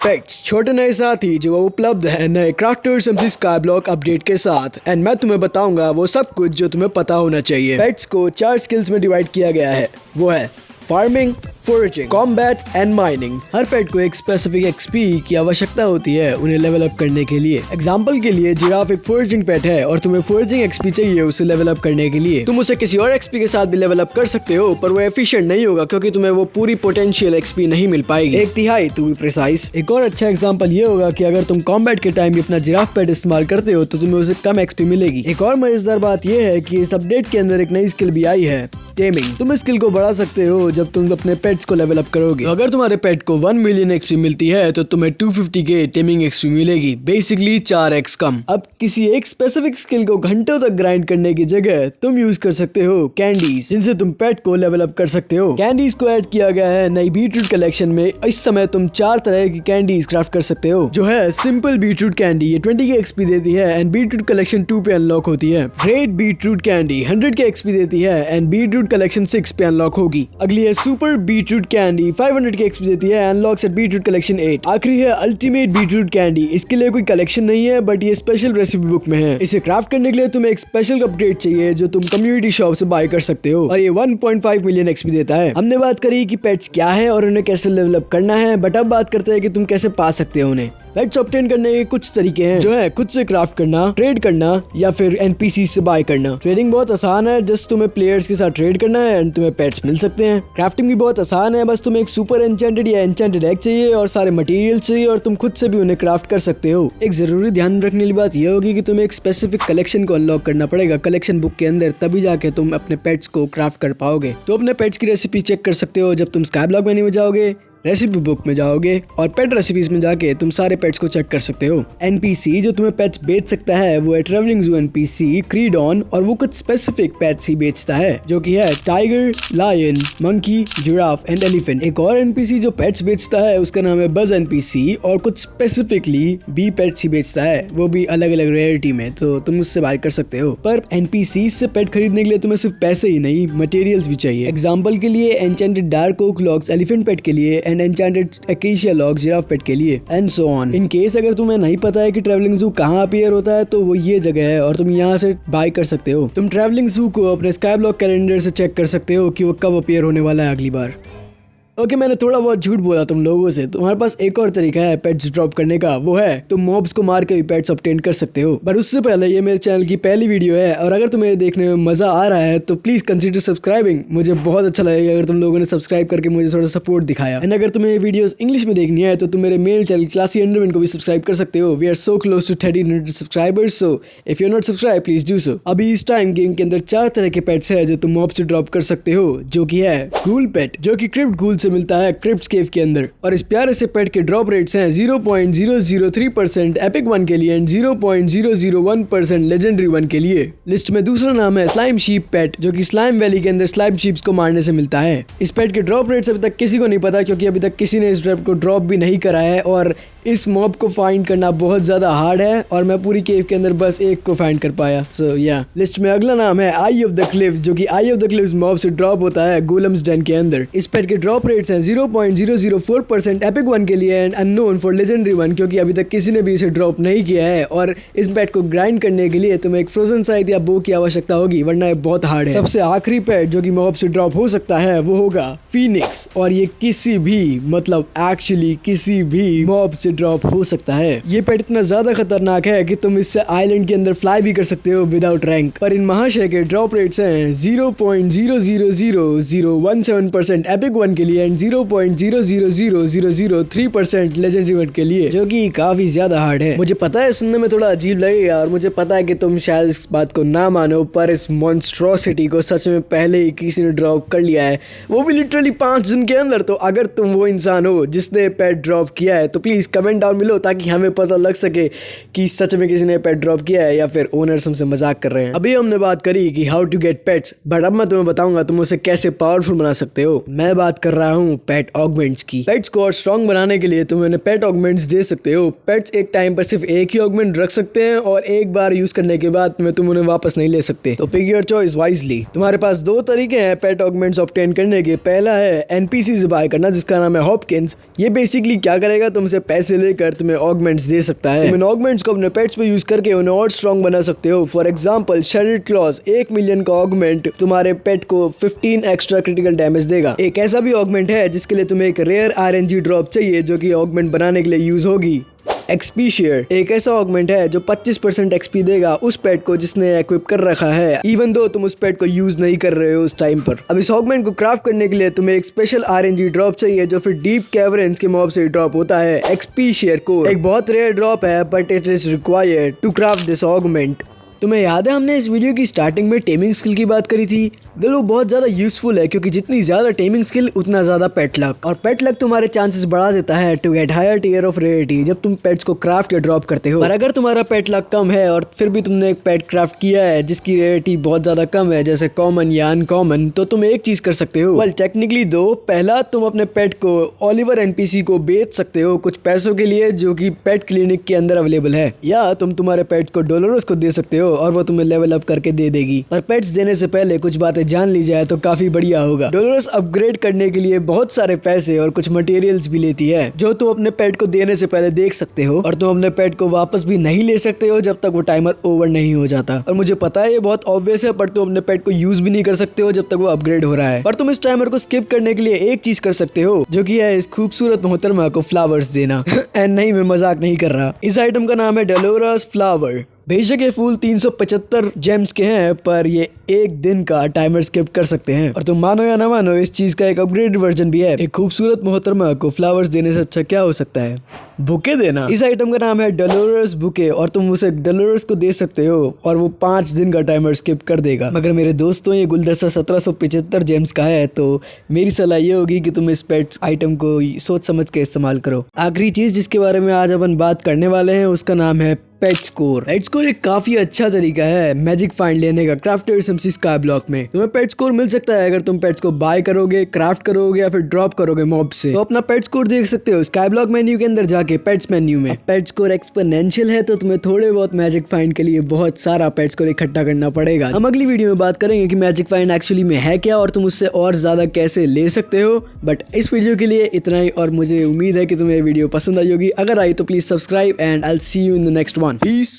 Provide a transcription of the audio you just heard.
Pets छोटे नए साथी जो उपलब्ध है नए क्राफ्टर्स एमसी स्काईब्लॉक अपडेट के साथ। एंड मैं तुम्हें बताऊंगा वो सब कुछ जो तुम्हें पता होना चाहिए। पेट्स को 4 स्किल्स में डिवाइड किया गया है, वो है farming, foraging, combat and mining. हर पेट को एक स्पेसिफिक एक्सपी की आवश्यकता होती है उन्हें लेवल अप करने के लिए। एग्जांपल के लिए जिराफ एक फोरेजिंग पेट है और तुम्हें फोरेजिंग एक्सपी चाहिए उसे लेवल अप करने के लिए। तुम उसे किसी और एक्सपी के साथ भी लेवल अप कर सकते हो, पर वो एफिशिएंट नहीं होगा क्योंकि तुम्हें वो पूरी पोटेंशियल एक्सपी नहीं मिल पाएगी, 1/3 टू बी प्रिसाइज। एक और अच्छा एग्जाम्पल ये होगा कि अगर तुम कॉम्बैट के टाइम भी अपना जिराफ पेट इस्तेमाल करते हो तो तुम्हें उसे कम एक्सपी मिलेगी। एक और मजेदार बात यह है कि इस अपडेट के अंदर एक नई स्किल भी आई है, टेमिंग। तुम इस स्किल को बढ़ा सकते हो जब तुम अपने पेट्स को लेवल अप करोगे। अगर तुम्हारे पेट को 1 मिलियन एक्सपी मिलती है तो तुम्हें 250 के टेमिंग एक्सपी मिलेगी, बेसिकली 4x कम। अब किसी एक स्पेसिफिक स्किल को घंटों तक ग्राइंड करने की जगह तुम यूज कर सकते हो कैंडीज, जिनसे तुम पेट को लेवल अप कर सकते हो। कैंडीज को ऐड किया गया है नई बीटरूट कलेक्शन में। इस समय तुम 4 तरह की कैंडीज क्राफ्ट कर सकते हो, जो है सिंपल बीटरूट कैंडी, ये 20 के एक्सपी देती है एंड बीटरूट कलेक्शन 2 पे अनलॉक होती है। ग्रेट बीटरूट कैंडी 100 के एक्सपी देती है एंड बीटरूट कलेक्शन 6 पे अनलॉक होगी। अगली है सुपर बीटरूट कैंडी, 500 की एक्सपी देती है, अनलॉक्स एट बीटरूट कलेक्शन 8। आखिरी है अल्टीमेट बीटरूट कैंडी। इसके लिए कोई कलेक्शन नहीं है बट ये स्पेशल रेसिपी बुक में है। इसे क्राफ्ट करने के लिए तुम्हें एक स्पेशल अपडेट चाहिए जो तुम कम्युनिटी शॉप से बाय कर सकते हो और ये 1.5 मिलियन एक्सपी देता है। हमने बात करी कि पेट्स क्या है और उन्हें कैसे डेवलप करना है, बट अब बात करते हैं कि तुम कैसे पा सकते हो उन्हें। पेट्स ऑब्टेन करने के कुछ तरीके हैं, जो है खुद से क्राफ्ट करना, ट्रेड करना या फिर एनपीसी से बाय करना। ट्रेडिंग बहुत आसान है, जस्ट तुम्हें प्लेयर्स के साथ ट्रेड करना है एंड तुम्हें पेट्स मिल सकते हैं। क्राफ्टिंग भी बहुत आसान है, बस तुम्हें एक सुपर एन्चेंटेड या एन्चेंटेड एग चाहिए और सारे मटेरियल चाहिए और तुम खुद से भी उन्हें क्राफ्ट कर सकते हो। एक जरूरी ध्यान रखने वाली बात यह होगी कि तुम्हें एक स्पेसिफिक कलेक्शन को अनलॉक करना पड़ेगा कलेक्शन बुक के अंदर, तभी जाके तुम अपने पेट्स को क्राफ्ट कर पाओगे। तो अपने पेट्स की रेसिपी चेक कर सकते हो जब तुम स्काईब्लॉक मेन्यू में जाओगे, रेसिपी बुक में जाओगे और पेट रेसिपीज में जाके तुम सारे पेट्स को चेक कर सकते हो। एनपीसी जो तुम्हें पेट्स बेच सकता है वो है ट्रैवलिंग ज़ू एनपीसी, क्रीडॉन, और वो कुछ स्पेसिफिक पेट्स ही बेचता है जो कि है tiger, lion, monkey, giraffe and elephant. एक और एनपीसी जो पेट्स बेचता है उसका नाम है बज एनपीसी और कुछ स्पेसिफिकली बी पेट्स ही बेचता है, वो भी अलग अलग रेयरिटी में, तो तुम उससे बाय कर सकते हो। पर एनपीसी से पेट खरीदने के लिए तुम्हें सिर्फ पैसे ही नहीं मटेरियल्स भी चाहिए। एग्जाम्पल के लिए enchanted dark oak logs elephant pet के लिए and enchanted acacia logs giraffe pet के लिए and so on. In case अगर तुम्हें नहीं पता है कि ट्रैवलिंग ज़ू कहाँ अपीयर होता है तो वो ये जगह है और तुम यहाँ से बाय कर सकते हो। तुम ट्रैवलिंग ज़ू को अपने स्काईब्लॉक कैलेंडर से चेक कर सकते हो कि वो कब अपीयर होने वाला है अगली बार। ओके, मैंने थोड़ा बहुत झूठ बोला तुम लोगों से। तुम्हारे पास एक और तरीका है पेट्स ड्रॉप करने का, वो है तुम मॉब्स को मार के भी पेट्स ऑब्टेन कर सकते हो। पर उससे पहले ये मेरे चैनल की पहली वीडियो है और अगर तुम्हें देखने में मजा आ रहा है तो प्लीज कंसीडर सब्सक्राइबिंग। मुझे बहुत अच्छा लगेगा अगर तुम लोगों ने सब्सक्राइब करके मुझे थोड़ा सपोर्ट दिखाया। एंड अगर तुम्हें वीडियोस इंग्लिश में देखनी है तो तुम मेरे मेल चैनल क्लासी अंडरमैन को भी सब्सक्राइब कर सकते हो। We are so close to 1300 subscribers, so if you are not subscribe please do so. अभी इस टाइम गेम के अंदर 4 तरह के पेट्स है जो तुम मॉब से ड्रॉप कर सकते हो, जो की है गूल पेट जो की क्रिप्ट गूल से मिलता है क्रिप्ट केव के अंदर, और इस प्यारे से पेट के ड्रॉप रेट्स हैं 0.003% एपिक 1 के लिए एंड 0.001% लेजेंडरी 1 के लिए। लिस्ट में दूसरा नाम है स्लाइम शीप पेट जो कि स्लाइम वैली के अंदर स्लाइम शीप्स को मारने से मिलता है। इस पेट के ड्रॉप रेट्स अभी तक किसी को नहीं पता क्योंकि अभी तक किसी ने इस पेट को ड्रॉप भी नहीं करा है और इस मॉब को फाइंड करना बहुत ज्यादा हार्ड है और मैं पूरी केव के अंदर बस एक को फाइंड कर पाया। सो या लिस्ट में अगला नाम है आई ऑफ द क्लिफ्स जो कि आई ऑफ द क्लिफ्स मॉब से ड्रॉप होता है गोलम्स डेन के अंदर। इस पेट के ड्रॉप रेट्स हैं 0.004% एपिक 1 के लिए एंड अननोन फॉर लेजेंडरी 1 क्योंकि अभी तक किसी ने भी इसे ड्रॉप नहीं किया है और इस पेट को ग्राइंड करने के लिए तुम्हें एक फ्रोजन साइड या बो की आवश्यकता होगी, वरना ये बहुत हार्ड है। सबसे आखिरी पेट जो कि मॉब से ड्रॉप हो सकता है वो होगा फीनिक्स और ये किसी भी एक्चुअली किसी भी मॉब से ड्रॉप हो सकता है। ये पेट इतना ज्यादा खतरनाक है कि तुम इससे आइलैंड के अंदर फ्लाई भी कर सकते हो विदाउट रैंक। पर इन महाशय के ड्रॉप रेट्स हैं 0.0000017% एपिक 1 के लिए एंड 0.00003% लेजेंडरी 1 के लिए, जो कि काफी ज्यादा हार्ड है। मुझे पता है सुनने में थोड़ा अजीब लगेगा और मुझे पता है कि तुम शायद इस बात को ना मानो, पर इस मॉन्स्ट्रोसिटी को सच में पहले ही किसी ने ड्रॉप कर लिया है, वो भी लिटरली 5 दिन के अंदर। तो अगर तुम वो इंसान हो जिसने पेट ड्रॉप किया है तो प्लीज कमेंट डाउन मिलो ताकि हमें पता लग सके कि सच में किसी ने पेट ड्रॉप किया है या फिर ओनर्स हमसे मजाक कर रहे हैं। अभी हमने बात करी कि how to get pets, but अब मैं तुम्हें बताऊंगा तुम उसे कैसे पावरफुल बना सकते हो। मैं बात कर रहा हूँ पेट ऑगमेंट्स की। पेट्स को और स्ट्रॉन्ग बनाने के लिए तुम उन्हें पेट ऑगमेंट्स दे सकते हो। पेट्स एक टाइम पर सिर्फ एक ही ऑगमेंट रख सकते हैं और एक बार यूज करने के बाद तुम उन्हें वापस नहीं ले सकते। तो पिक योर चॉइस वाइजली। तुम्हारे पास दो तरीके हैं पेट ऑगमेंट्स ऑब्टेन करने के। पहला है एनपीसी से बाय करना, जिसका नाम है हॉपकिंस। ये बेसिकली क्या करेगा, तुमसे पैसे लेकर तुम्हें ऑगमेंट्स दे सकता है। तुम इन ऑगमेंट्स को अपने पेट्स पे यूज करके उन्हें और स्ट्रॉन्ग बना सकते हो। फॉर एग्जांपल शेरिड क्लॉज 1 मिलियन का ऑगमेंट तुम्हारे पेट को 15 एक्स्ट्रा क्रिटिकल डैमेज देगा। एक ऐसा भी ऑगमेंट है जिसके लिए तुम्हें एक रेयर आरएनजी ड्रॉप चाहिए जो कि ऑगमेंट बनाने के लिए यूज होगी। एक्सपी शेयर एक ऐसा ऑगमेंट है जो 25% एक्सपी देगा उस पेट को जिसने इक्विप कर रखा है, इवन दो तुम उस पेट को यूज नहीं कर रहे हो उस टाइम पर। अब इस ऑगमेंट को क्राफ्ट करने के लिए तुम्हें एक स्पेशल आरएनजी ड्रॉप चाहिए जो फिर डीप कैवर्न्स के मॉब से ड्रॉप होता है। एक्सपी शेयर कोर एक बहुत रेयर ड्रॉप है but it is required to craft this augment. तुम्हें याद है हमने इस वीडियो की स्टार्टिंग में टेमिंग स्किल की बात करी थी? वेल वो बहुत ज़्यादा यूजफुल है क्योंकि जितनी ज़्यादा टेमिंग स्किल उतना ज़्यादा पेट लक, और पेट लक तुम्हारे चांसेस बढ़ा देता है to get higher tier of rarity जब तुम पेट्स को क्राफ्ट या ड्रॉप करते हो। पर अगर तुम्हारा पेट लक कम है और फिर भी तुमने एक पेट क्राफ्ट किया है जिसकी रेयरिटी बहुत ज़्यादा कम है, जैसे कॉमन या अनकॉमन, तो तुम एक चीज़ कर सकते हो। वेल टेक्निकली दो, पहला तुम अपने पेट को ओलिवर एनपीसी को बेच सकते हो कुछ पैसों के लिए जो कि पेट क्लिनिक के अंदर अवेलेबल है, या तुम तुम्हारे पेट को डोलोरस को दे सकते हो और वो तुम्हें लेवल अप करके दे देगी। पर पेट्स देने से पहले कुछ बातें जान ली जाए तो काफी बढ़िया होगा। डोलोरस अपग्रेड करने के लिए बहुत सारे पैसे और कुछ मटेरियल्स भी लेती है जो तुम अपने पेट को देने से पहले देख सकते हो, और तुम अपने पेट को वापस भी नहीं ले सकते हो जब तक वो टाइमर ओवर नहीं हो जाता। और मुझे पता है ये बहुत ऑब्वियस है, पर तुम अपने पेट को यूज भी नहीं कर सकते हो जब तक वो अपग्रेड हो रहा है। पर तुम इस टाइमर को स्किप करने के लिए एक चीज कर सकते हो जो कि है इस खूबसूरत मोहतरमा को फ्लावर्स देना। एंड नहीं, मैं मजाक नहीं कर रहा। इस आइटम का नाम है डोलोरस फ्लावर। बेशक ये फूल 375 जेम्स के हैं पर ये एक दिन का टाइमर स्किप कर सकते हैं। और तुम मानो या ना मानो, इस चीज का एक अपग्रेडेड वर्जन भी है। एक खूबसूरत मोहतरमा को फ्लावर्स देने से अच्छा क्या हो सकता है? बुके देना। इस आइटम का नाम है डोलोरस बुके और तुम उसे डोलोरस को दे सकते हो और वो 5 दिन का टाइमर स्किप कर देगा। मगर मेरे दोस्तों, ये गुलदस्ता 1775 जेम्स का है, तो मेरी सलाह ये होगी कि तुम इस पेट आइटम को सोच समझ के इस्तेमाल करो। आखिरी चीज जिसके बारे में आज अपन बात करने वाले हैं उसका नाम है पेट स्कोर। पेट स्कोर एक काफी अच्छा तरीका है मैजिक फाइंड लेने का क्राफ्टर्स एमसी स्काई ब्लॉक में। तुम्हें पेट स्कोर मिल सकता है अगर तुम पेट्स को बाय करोगे, क्राफ्ट करोगे या फिर ड्रॉप करोगे मॉब से। तो अपना पेट स्कोर देख सकते हो स्काई ब्लॉक मेन्यू के अंदर जाके पेट्स मेन्यू में। पेट स्कोर एक्सपोनेंशियल है तो तुम्हें थोड़े बहुत मैजिक फाइंड के लिए बहुत सारा पेट स्कोर इकट्ठा करना पड़ेगा। हम अगली वीडियो में बात करेंगे कि मैजिक फाइंड एक्चुअली में है क्या और तुम उससे और ज्यादा कैसे ले सकते हो। बट इस वीडियो के लिए इतना ही, और मुझे उम्मीद है कि तुम्हें वीडियो पसंद आई होगी। अगर आई तो please subscribe and I will see you in the next one. Piece.